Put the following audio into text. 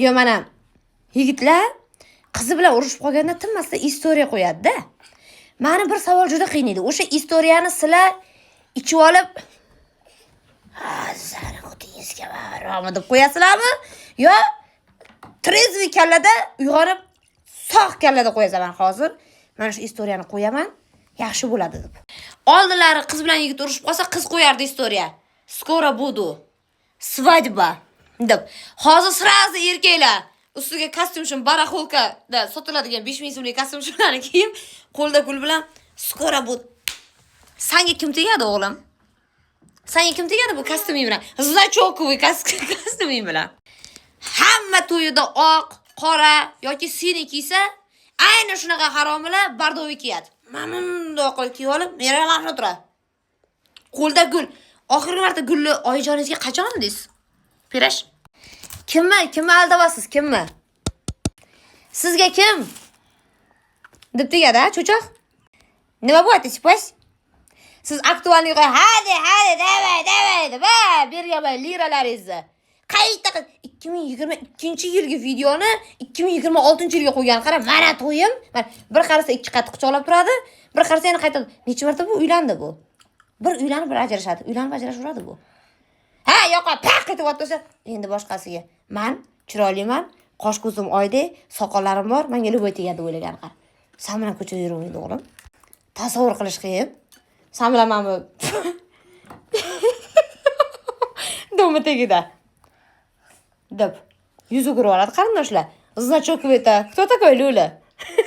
Yo mana yigitlar qizi bilan urushib qolganda tinmasdan istoriya qo'yadi-da. Meni bir savol juda qiynaydi. O'sha istoriyani sizlar ichib olib "Sani o'tingizga barom" deb qo'yasizlarmi? Yo trezvi kallada uyg'onib sog' kallada qo'yaman hozir. Mana shu istoriyani qo'yaman, yaxshi bo'ladi deb. Oldinlari qiz bilan yigit urushib qolsa, qiz qo'yardi istoriya. Skoro budu. Svadьба deb. Hozir sразу erkaklar ustiga kostyum baraxolkada sotiladigan 5000 so'mlik kostyumlarni kiyib, qo'lda gul bilan skoro budu. Senga kim tegadi o'g'lim? Senga kim tegadi bu kostyuming bilan? Znachokovый kostyuming bilan. Hamma to'yida oq, qora yoki siniy kiysa, ayni shunaqa haromilar bardovi kiyadi. Mana bundoq qilib kiyib olib, meralarni turadi. Qo'lda gul. Oxirgi marta gulni oyijoningizga qachon oldingiz? Pirash. Kimni aldavasiz? Kimni? Sizga kim? Deb tegadi-a, cho'choq? Nima bo'lyapti, siposh? Siz aktualni qo'y, hadi, davay deb, bergaman liralaringizni. Qayta 2022-yilgi videoni 2026-yilga qo'ygan. Qara, mana to'yim. Mana bir qarasa ikki qat quchoqlab turadi, bir qarasa yana qayta. Necha marta bu uylandi bu? Bir uylanib bir ajrashadi. Uylanib ajrashaveradi bu. Ha, yo'qa, paq etib o'tsa, endi boshqasiga. Men chiroyliman, qosh ko'zim oyday, soqollarim bor, menga luboy tegadi o'ylagan qar. Sen bilan ko'chada yurmaydi o'g'lim. Tasavvur qilish qiyin. Sen bilan men bu doma tegida. Deb. Yuzi ko'rib oladi qarindoshlar. Znachokovый-то. Кто такой Люля?